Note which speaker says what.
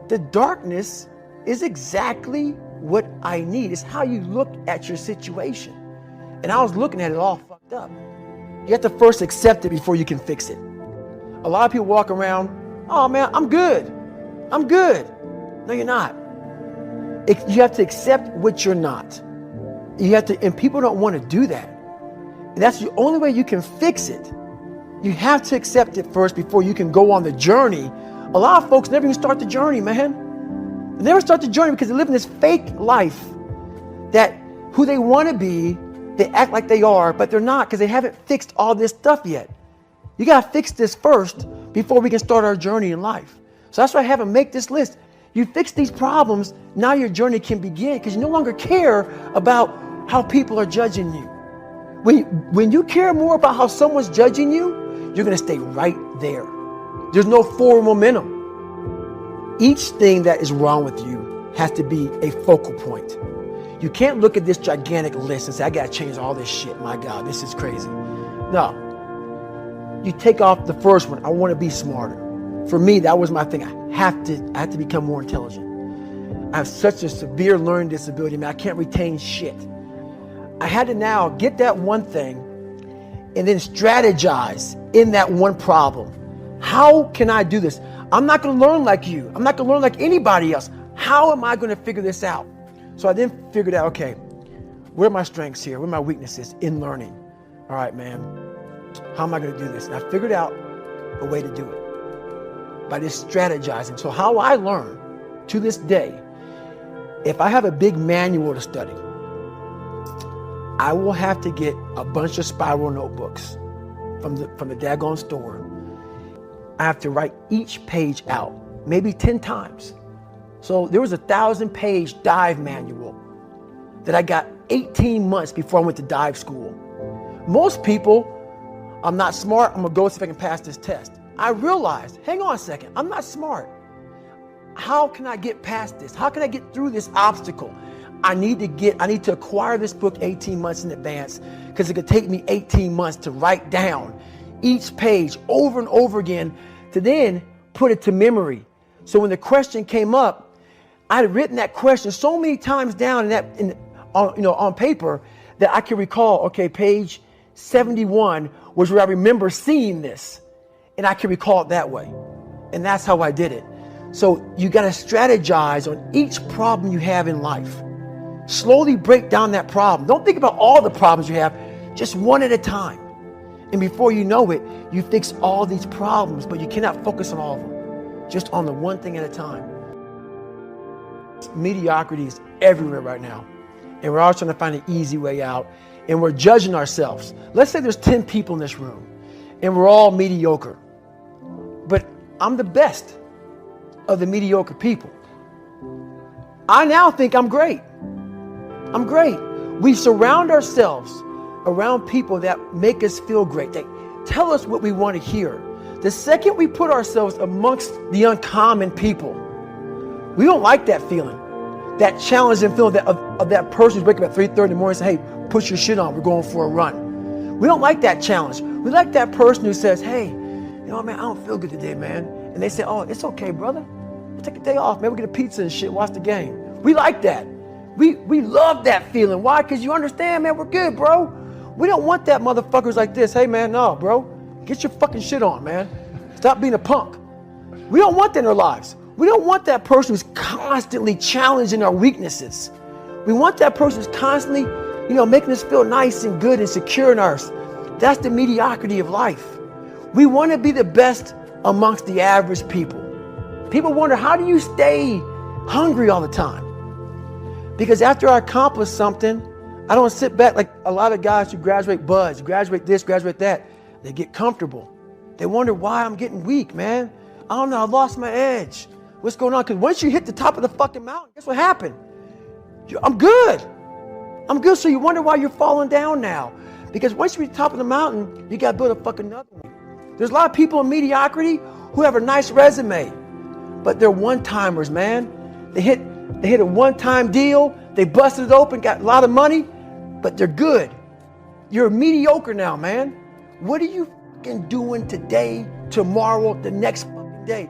Speaker 1: The darkness is exactly what I need. It's how you look at your situation. And I was looking at it all fucked up. You have to first accept it before you can fix it. A lot of people walk around, oh man, I'm good. I'm good. No, you're not. You have to accept what you're not. You have to, and people don't want to do that. And that's the only way you can fix it. You have to accept it first before you can go on the journey. A lot of folks never even start the journey, man. They never start the journey because they live in this fake life that who they want to be, they act like they are, but they're not because they haven't fixed all this stuff yet. You got to fix this first before we can start our journey in life. So that's why I have them make this list. You fix these problems, now your journey can begin because you no longer care about how people are judging you. When you care more about how someone's judging you, you're going to stay right there. There's no forward momentum. Each thing that is wrong with you has to be a focal point. You can't look at this gigantic list and say, I got to change all this shit. My God, this is crazy. No. You take off the first one. I want to be smarter. For me, that was my thing. I have to become more intelligent. I have such a severe learning disability, man. I can't retain shit. I had to now get that one thing and then strategize in that one problem. How can I do this? I'm not going to learn like you. I'm not going to learn like anybody else. How am I going to figure this out? So I then figured out, okay, where are my strengths here? Where are my weaknesses in learning? All right, man, how am I going to do this? And I figured out a way to do it by just strategizing. So how I learn to this day, if I have a big manual to study, I will have to get a bunch of spiral notebooks from the daggone store. I have to write each page out, maybe 10 times. So there was a 1,000-page dive manual that I got 18 months before I went to dive school. Most people, I'm not smart, I'm gonna go see if I can pass this test. I realized, hang on a second, I'm not smart. How can I get past this? How can I get through this obstacle? I need to acquire this book 18 months in advance because it could take me 18 months to write down each page over and over again to then put it to memory. So when the question came up, I had written that question so many times down on paper that I can recall, okay, page 71 was where I remember seeing this, and I can recall it that way. And that's how I did it. So you got to strategize on each problem you have in life. Slowly break down that problem. Don't think about all the problems you have, just one at a time. And before you know it, you fix all these problems, but you cannot focus on all of them. Just on the one thing at a time. Mediocrity is everywhere right now. And we're all trying to find an easy way out. And we're judging ourselves. Let's say there's 10 people in this room and we're all mediocre. But I'm the best of the mediocre people. I now think I'm great. I'm great. We surround ourselves around people that make us feel great. They tell us what we want to hear. The second we put ourselves amongst the uncommon people, we don't like that feeling, that challenging feeling of that person who's waking up at 3:30 in the morning and say, hey, put your shit on, we're going for a run. We don't like that challenge. We like that person who says, hey, you know what, man, I don't feel good today, man. And they say, oh, it's okay, brother. We'll take a day off, man. We'll get a pizza and shit, watch the game. We like that. We love that feeling. Why? Because you understand, man, we're good, bro. We don't want that motherfuckers like this. Hey, man, no, bro. Get your fucking shit on, man. Stop being a punk. We don't want that in our lives. We don't want that person who's constantly challenging our weaknesses. We want that person who's constantly, making us feel nice and good and secure in ours. That's the mediocrity of life. We want to be the best amongst the average people. People wonder, how do you stay hungry all the time? Because after I accomplish something, I don't sit back like a lot of guys who graduate buds, graduate this, graduate that. They get comfortable. They wonder why I'm getting weak, man. I don't know, I lost my edge. What's going on? Because once you hit the top of the fucking mountain, guess what happened? I'm good. I'm good. So you wonder why you're falling down now. Because once you reach the top of the mountain, you got to build a fucking another one. There's a lot of people in mediocrity who have a nice resume, but they're one-timers, man. They hit a one-time deal. They busted it open, got a lot of money, but they're good. You're mediocre now, man. What are you fucking doing today, tomorrow, the next fucking day?